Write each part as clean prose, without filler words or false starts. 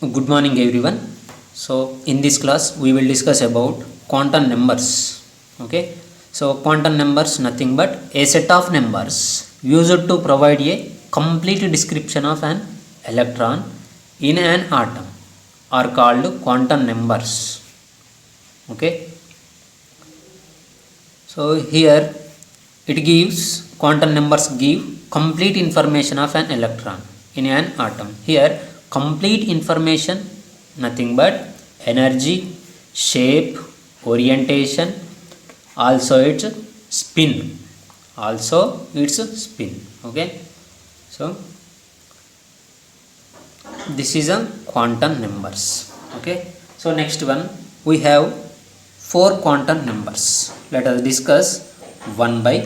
Good morning everyone. So in this class we will discuss about quantum numbers. Okay. So quantum numbers nothing but a set of numbers used to provide a complete description of an electron in an atom are called quantum numbers. Okay. So here it gives quantum numbers give complete information of an electron in an atom. Here complete information nothing but energy, shape, orientation, also its spin. Okay. So this is a quantum numbers. Okay. So next one we have four quantum numbers. Let us discuss one by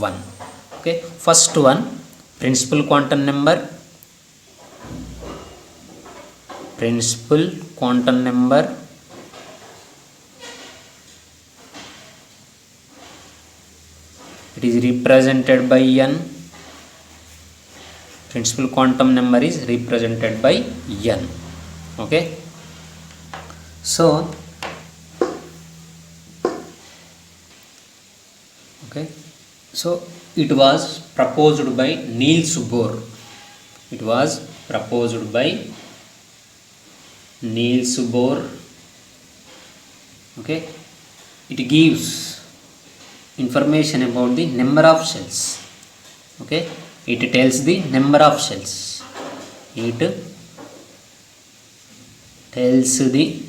one. Okay. First one, principal quantum number. Principal quantum number. It is represented by n. Principal quantum number is represented by n. Okay. So okay, so it was proposed by Niels Bohr. It was proposed by Niels Bohr. Okay, it gives information about the number of shells. Okay, it tells the number of shells. It tells the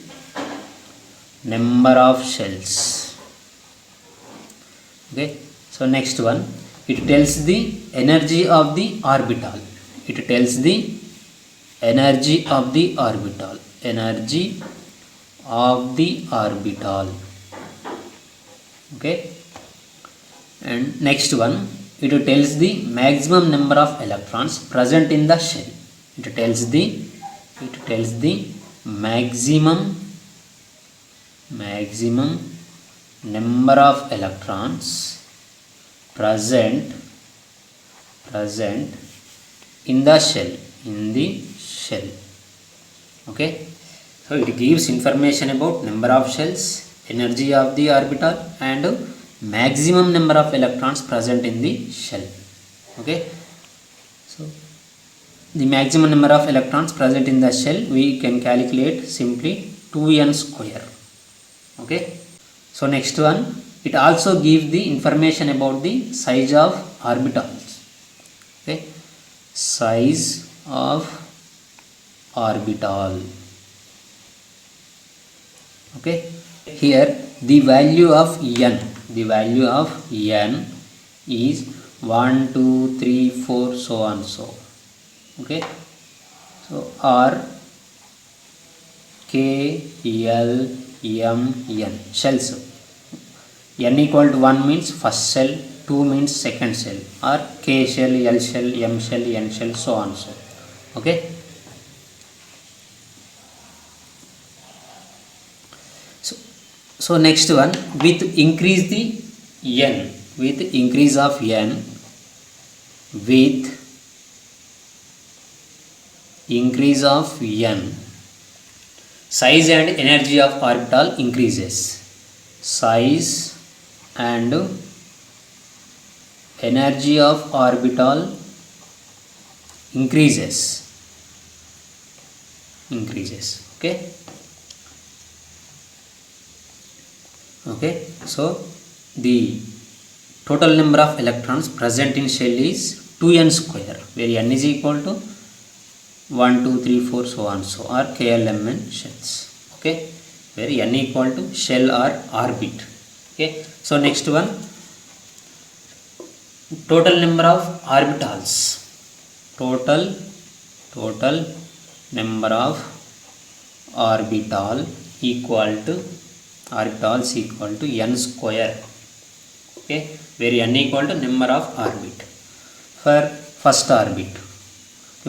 number of shells. Okay. So next one, it tells the energy of the orbital. It tells the energy of the orbital. Energy of the orbital. Okay. And next one, it tells the maximum number of electrons present in the shell. It tells the maximum number of electrons present in the shell. Okay. So it gives information about number of shells, energy of the orbital, and maximum number of electrons present in the shell. Okay. So the maximum number of electrons present in the shell we can calculate simply 2n square. Okay. So next one, it also gives the information about the size of orbitals. Okay, size of orbital. Okay, here the value of n is 1 2 3 4 so on so. Okay, so R K L M N shells. N equal to 1 means first shell, 2 means second shell, or K shell, L shell, M shell, N shell, so on so. Okay. So next one, with increase of n, size and energy of orbital increases. Size and energy of orbital increases. Okay. Okay. So the total number of electrons present in shell is 2n square, where n is equal to 1 2 3 4 so on so, or KLMN shells. Okay, where n equal to shell or orbit. Okay. So next one, total number of orbitals. Total number of orbitals equal to n square. Okay, where n equal to number of orbit. For first orbit,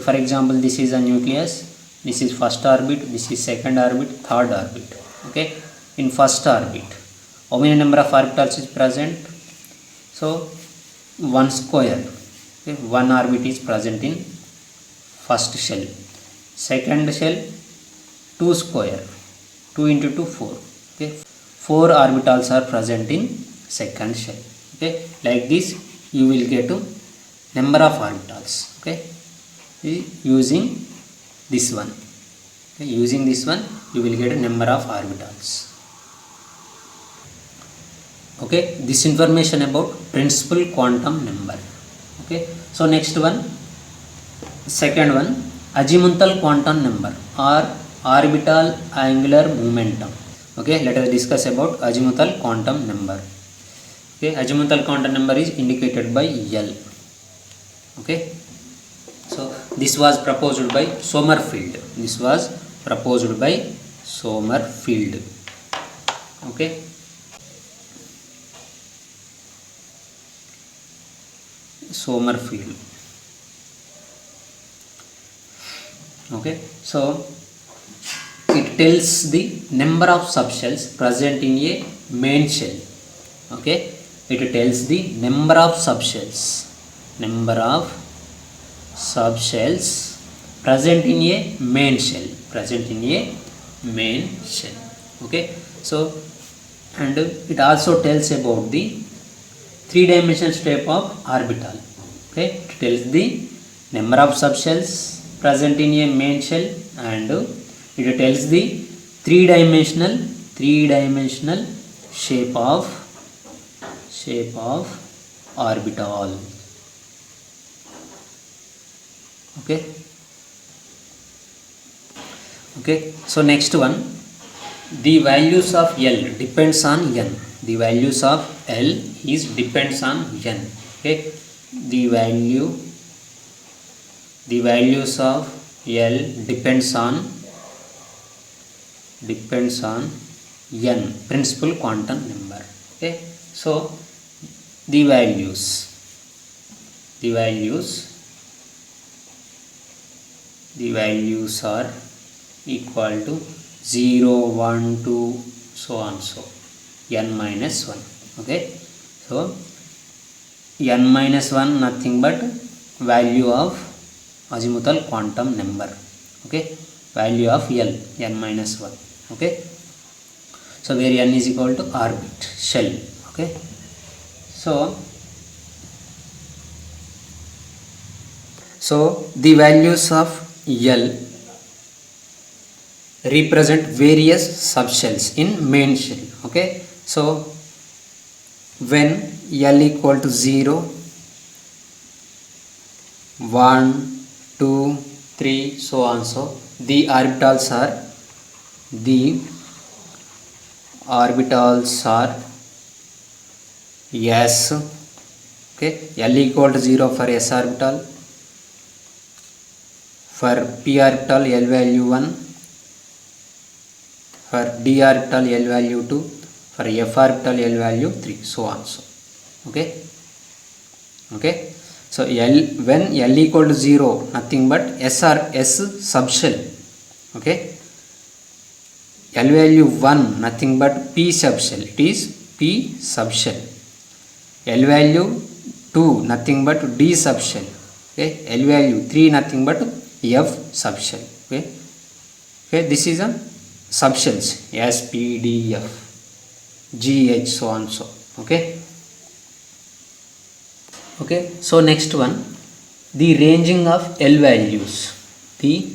for example, this is a nucleus, this is first orbit, this is second orbit, third orbit. Okay, in first orbit, how many number of orbitals is present? So 1 square. Okay, 1 orbit is present in first shell. Second shell 2 square, 2 into 2 4. Okay, 4 orbitals are present in second shell. Okay, like this you will get to number of orbitals. Okay, using this one. Okay, using this one you will get a number of orbitals. Okay, this information about principal quantum number. Okay, so next one, second one, azimuthal quantum number or orbital angular momentum. Okay, let us discuss about azimuthal quantum number. Okay, azimuthal quantum number is indicated by L. Okay, so this was proposed by Sommerfeld. This was proposed by Sommerfeld. Okay, Sommerfeld. Okay, so it tells the number of subshells present in a main shell. Okay, it tells the number of subshells present in a main shell, Okay, so and it also tells about the three-dimensional shape of orbital. Okay, it tells the number of subshells present in a main shell and it tells the three-dimensional shape of orbital. Okay, so next one, the values of L depends on N. The values of L is depends on N. Okay, the values of L depends on N, principal quantum number. Okay, so the values are equal to 0, 1, 2, so on, so n minus 1. Okay, so n minus 1 nothing but value of azimuthal quantum number. Okay, value of L, n minus 1. Okay, so where n is equal to orbit, shell. Okay, so the values of L represent various subshells in main shell. Okay, so when L equal to 0, 1, 2, 3, so on, so the orbitals are S. Okay, L equal to 0 for S orbital, for p orbital L value 1, for d orbital L value 2, for f orbital L value 3, so on, so. Okay, so when L equal to 0 nothing but S subshell. Okay, L value 1 nothing but P subshell, it is P subshell. L value 2 nothing but D subshell. Okay, L value 3 nothing but F subshell. Okay, this is a subshells S, P, D, F, G, H, so on, so. Okay, so next one, the ranging of L values. The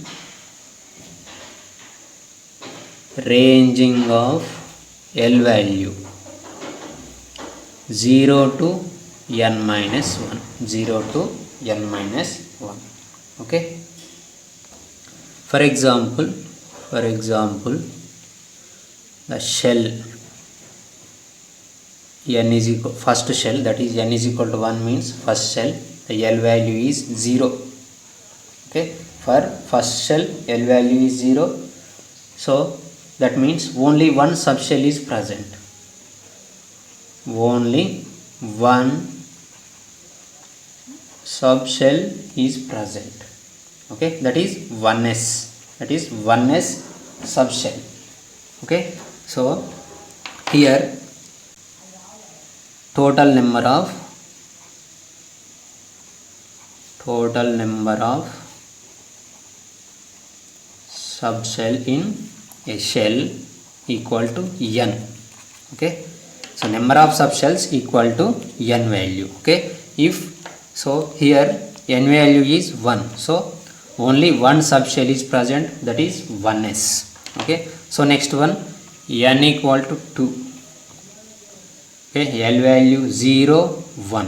ranging of L value 0 to n minus 1, 0 to n minus 1. Okay, for example the shell n is equal, first shell, that is n is equal to 1 means first shell the L value is 0. Okay, for first shell L value is 0, so that means only one subshell is present, only one subshell is present. Okay, that is 1s, subshell. Okay, so here total number of subshell in a shell equal to n. Okay, so number of subshells equal to n value. Okay, if so here n value is 1, so only one subshell is present, that is 1s. Okay, so next one, n equal to 2. Okay, L value 0 1.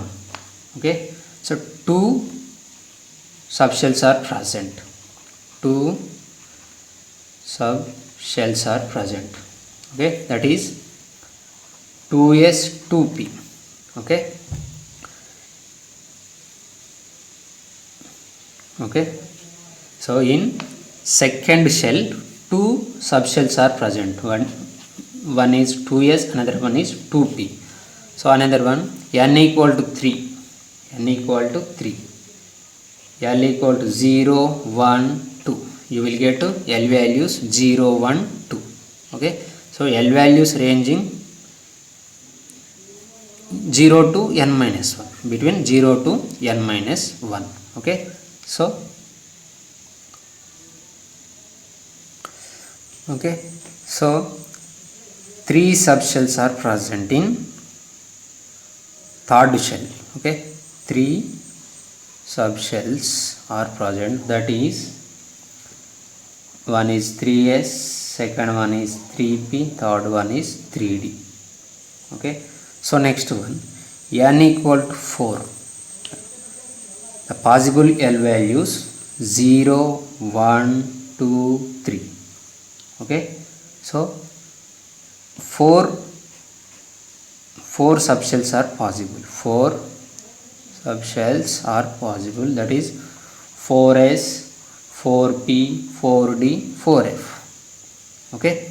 Okay, so two subshells are present, two subshells are present. Okay, that is 2s 2p. Okay, okay, so in second shell two subshells are present, one is 2s, another one is 2p. So another one, n equal to 3, n equal to 3, L equal to 0 1 2, you will get L values 0 1 2. Okay, so L values ranging 0 to n minus 1, between 0 to n minus 1. Okay, so okay, so three subshells are present in third shell. Okay, three subshells are present, that is one is 3s, second one is 3p, third one is 3d. Okay, so next one, n equal to 4, the possible L values 0 1 2 3. Okay, so four subshells are possible, four subshells are possible, that is 4s 4p 4d 4f. Okay,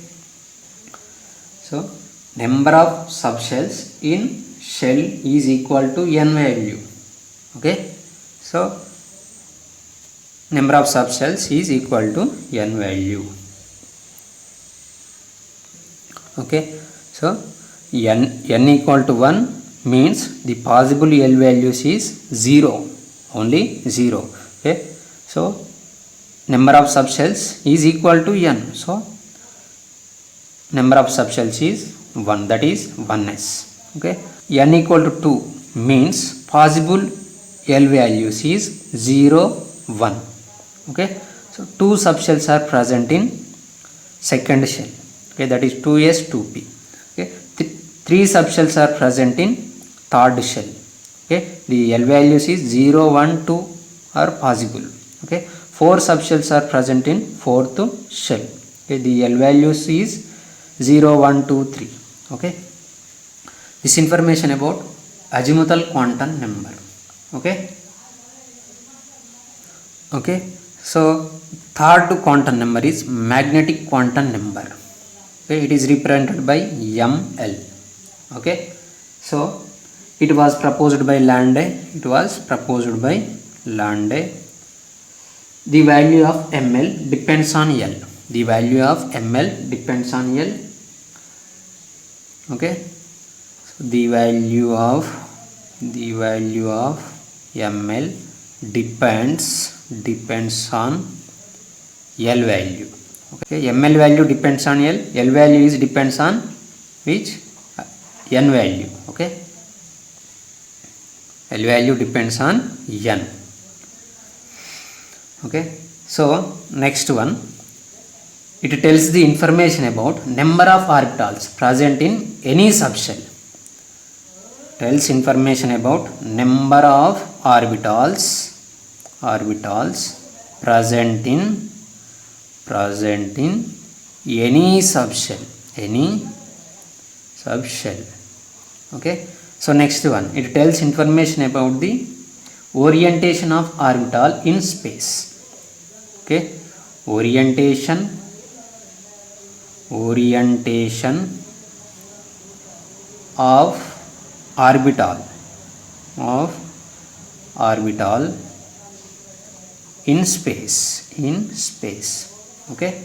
so number of subshells in shell is equal to n value. Okay, so number of subshells is equal to n value. Okay, so n equal to 1 means the possible L values is 0, only 0. Okay, so number of subshells is equal to n, so number of subshells is 1, that is 1s. Okay, n equal to 2 means possible L values is 0 1. Okay, so two subshells are present in second shell. Okay, that is 2s 2p. Okay, three subshells are present in third shell. Okay, the L values is 0 1 2 are possible. Okay, four subshells are present in fourth shell. Okay, the L values is 0 1 2 3. Okay, this information about azimuthal quantum number. Okay, okay, so third quantum number is magnetic quantum number. Okay, it is represented by ml. Okay, so it was proposed by Landé. It was proposed by Landé. The value of ml depends on L. The value of ml depends on L. Okay, so the value of ml depends on L value. Okay, ml value depends on L. L value is depends on which? N value. Okay, L value depends on n. Okay, so next one, it tells the information about number of orbitals present in any subshell. Tells information about number of orbitals present in any subshell. Okay, so next one, it tells information about the orientation of orbital in space. Okay, orientation of orbital in space. Okay,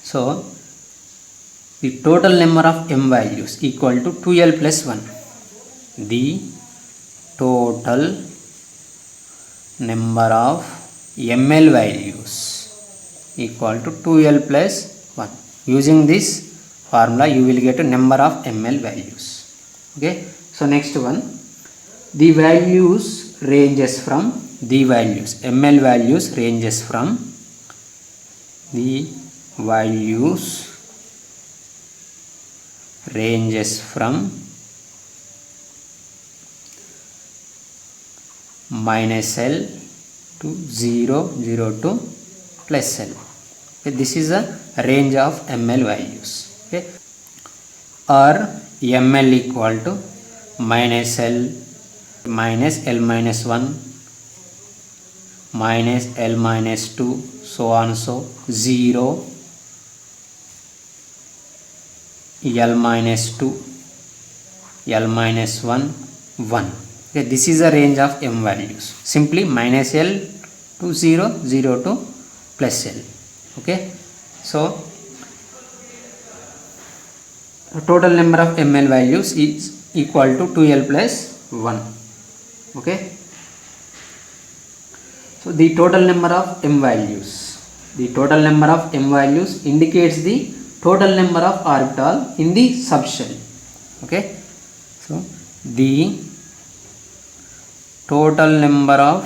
so the total number of m values equal to 2l plus 1. The total number of ml values equal to 2L plus 1. Using this formula you will get a number of ml values. Okay, so next one, the values ranges from ml values ranges from the values ranges from minus L to 0, 0 to plus L. Okay, this is a range of ml values. Okay, or ml equal to minus L minus L minus 1 minus L minus 2, so on, so 0, L minus 2, L minus 1, 1. Okay, this is a range of m values, simply minus L to 0, 0 to plus L. Okay, so total number of ml values is equal to 2L plus 1. Okay, so the total number of m values indicates the total number of orbital in the subshell. Okay, so the total number of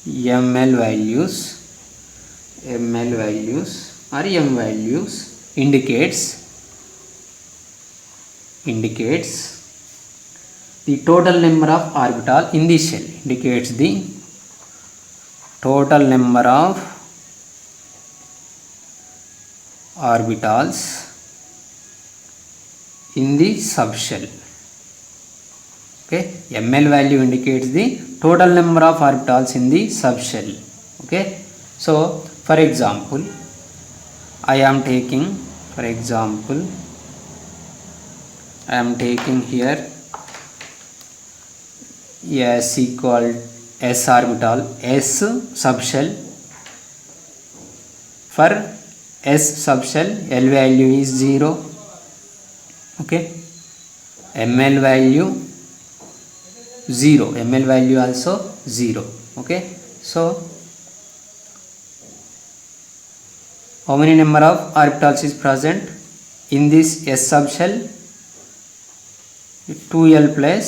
ml values or m values indicates the total number of orbital in the shell, indicates the total number of orbitals in the subshell. Okay, ml value indicates the total number of orbitals in the subshell. Okay, so for example I am taking here s equal s orbital s subshell. For s subshell L value is 0. Okay, ml value 0, ml value also 0. Okay, so how many number of orbitals is present in this s subshell? 2L plus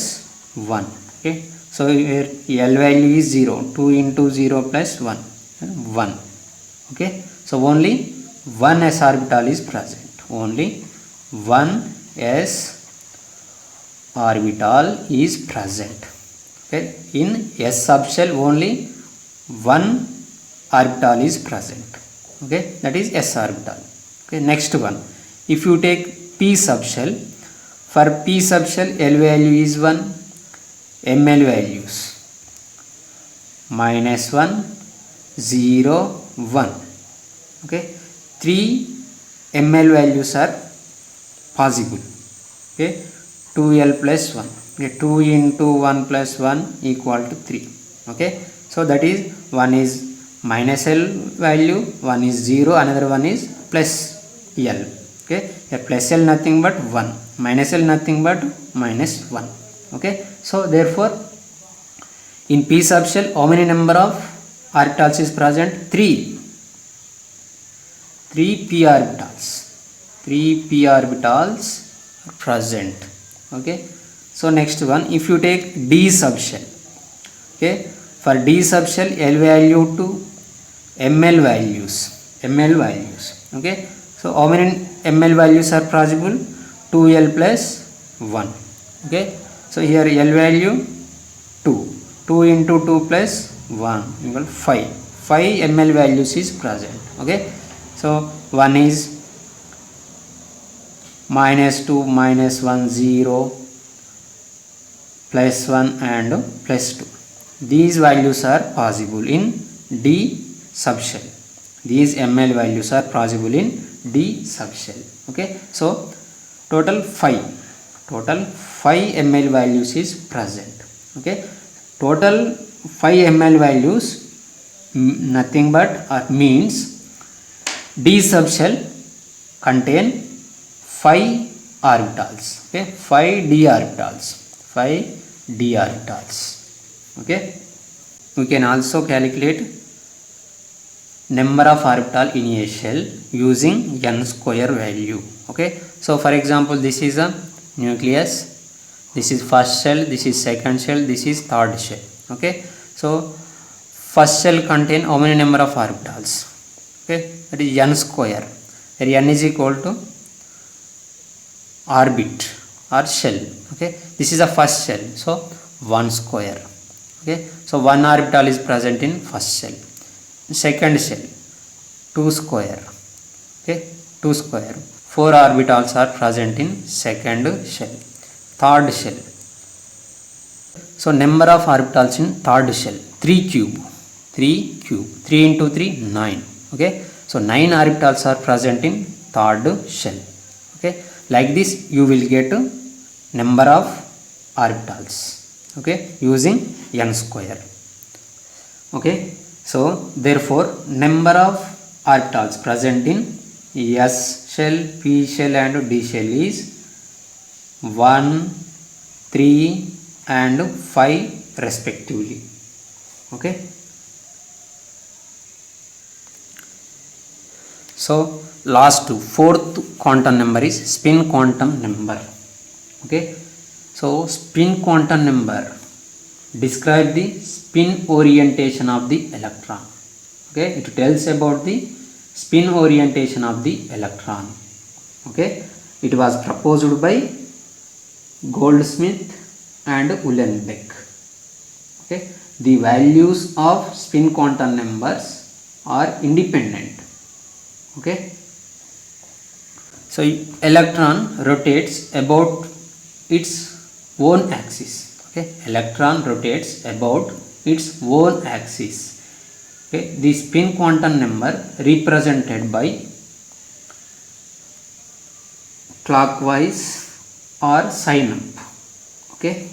1. Okay, so here L value is 0, 2 into 0 plus 1, 1. Okay, so only one s orbital is present, only one s orbital is present. Okay, in s subshell only one orbital is present. Okay, that is s orbital. Okay, next one, if you take p subshell, for p subshell L value is 1, ml values minus 1, 0, 1. Okay, 3 ml values are possible. Okay, 2L plus 1. Okay, 2 into 1 plus 1 equal to 3. Okay, so that is one is minus L value, one is 0, another one is plus L. Okay, here plus L nothing but 1, minus L nothing but minus 1. Okay, so therefore in p subshell how many number of orbitals is present? 3 p orbitals are present. Okay, so next one, if you take d subshell. Okay, for d subshell L value to ml values. Okay, so how many ml values are possible? 2L plus 1. Okay, so here L value 2 into 2 plus 1 equal 5 ml values is present. Okay, so one is minus 2, minus 1, 0, plus 1 and plus 2. These values are possible in d subshell. These ml values are possible in d subshell. Okay, so total 5 ml values is present. Okay, total 5 ml values nothing but means d subshell contain 5 orbitals. Okay, 5 d orbitals. Okay, we can also calculate number of orbital in a shell using n square value. Okay, so for example, this is a nucleus, this is first shell, this is second shell, this is third shell. Okay, so first shell contain how many number of orbitals? Okay, that is n square, where n is equal to orbit or shell. Okay, this is a first shell, so 1 square. Okay, so 1 orbital is present in first shell. Second shell 2 square. Okay, 2 square. 4 orbitals are present in second shell. Third shell, so number of orbitals in third shell 3 cube. 3 into 3 9. Okay, so 9 orbitals are present in third shell. Okay, like this you will get number of orbitals, okay, using n square. Okay, so therefore number of orbitals present in s shell, p shell and d shell is 1, 3 and 5 respectively. Okay, so last fourth quantum number is spin quantum number. Okay, so spin quantum number describe the spin orientation of the electron. Okay, it tells about the spin orientation of the electron. Okay, it was proposed by Goldsmith and Uhlenbeck. Okay, the values of spin quantum numbers are independent. Okay, so electron rotates about its own axis. Okay, electron rotates about its own axis. Okay, the spin quantum number represented by clockwise or sign up. Okay,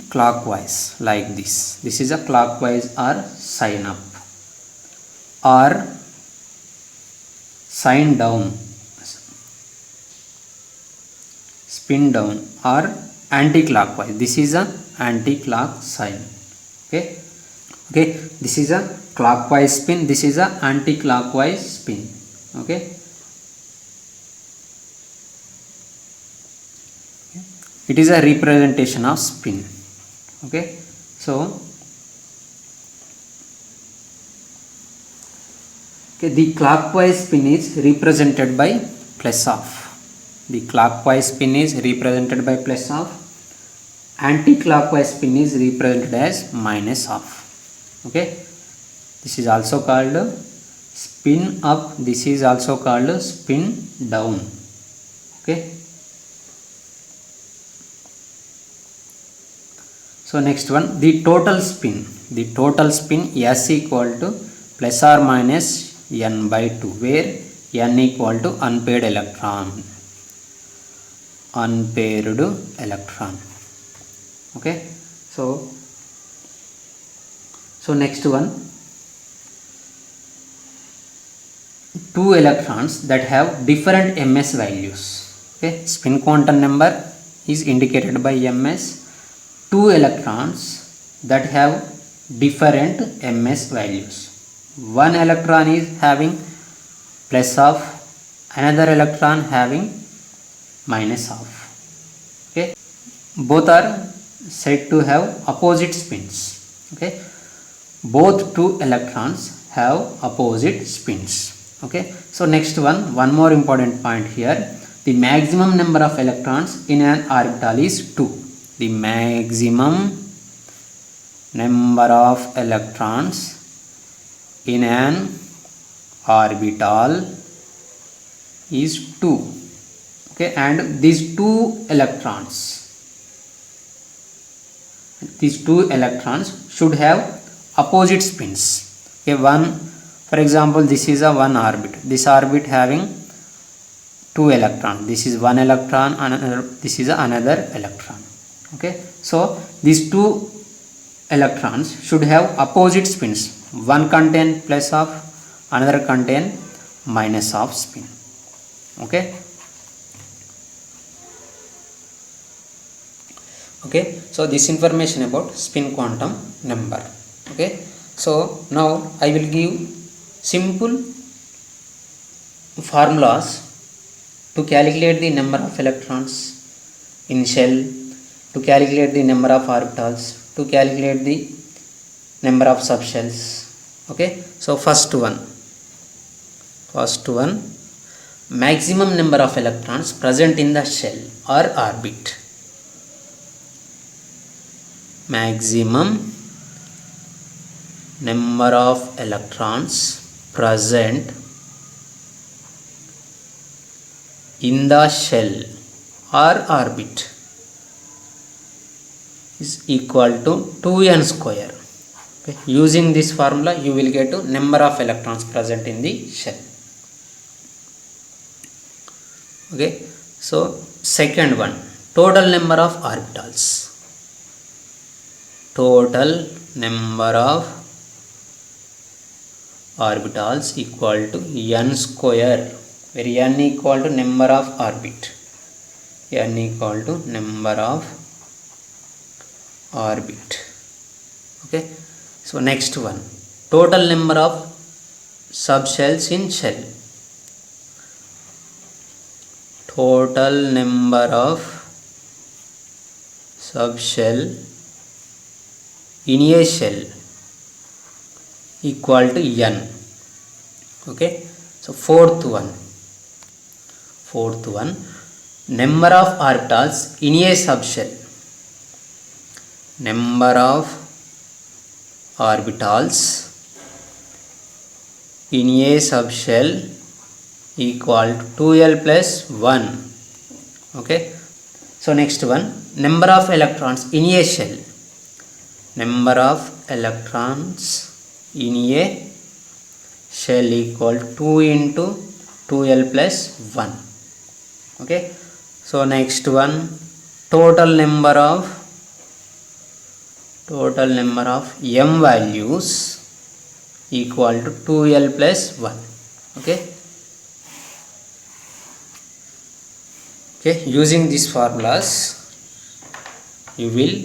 clockwise like this. This is a clockwise or sign up, or sign down, spin down, or anti-clockwise. This is a anti-clock sign. Okay, okay, this is a clockwise spin, this is a anti-clockwise spin. Okay, it is a representation of spin. Okay, so okay, the clockwise spin is represented by plus of. The clockwise spin is represented by plus of. Anti-clockwise spin is represented as minus of. Okay, this is also called spin up, this is also called spin down. Okay, so next one, the total spin. The total spin S equal to plus or minus n by 2, where n equal to unpaired electron. Unpaired electron. Okay, so next one, two electrons that have different ms values. Okay, spin quantum number is indicated by ms. Two electrons that have different ms values. One electron is having plus of, another electron having minus of. Okay, both are said to have opposite spins. Okay, both two electrons have opposite spins. Okay, so next one more important point here, the maximum number of electrons in an orbital is 2. The maximum number of electrons in an orbital is 2. Okay, and these two electrons should have opposite spins. Okay, one, for example, this is a one orbit, this orbit having two electrons, this is one electron, another, this is another electron. Okay, so these two electrons should have opposite spins, one contain plus of, another contain minus of spin. Okay, okay, so this information about spin quantum number. Okay, So now I will give simple formulas to calculate the number of electrons in shell, to calculate the number of orbitals, to calculate the number of subshells. Okay, so first one, maximum number of electrons present in the shell or orbit. Maximum number of electrons present in the shell or orbit is equal to 2n square. Okay. Using this formula you will get to number of electrons present in the shell. Okay, so second one, total number of orbitals. Total number of orbitals equal to n square, where n equal to number of orbit, n equal to number of orbit. Okay, so next one, total number of subshells in shell. Total number of subshell in a shell equal to n. Okay, so fourth one, number of orbitals in a subshell. Number of orbitals in a subshell equal to 2l plus 1. Okay, so next one, number of electrons in a shell. Number of electrons in a shell equal to 2 into 2l plus 1. Okay, so next one, total number of m values equal to 2l plus 1. Okay, using these formulas you will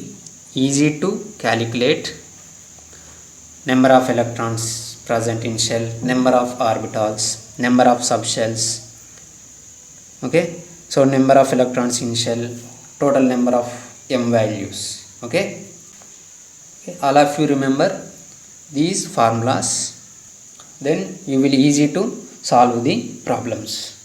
easy to calculate number of electrons present in shell, number of orbitals, number of subshells. Okay, so number of electrons in shell, total number of m values. Okay, all of you remember these formulas, then you will easy to solve the problems.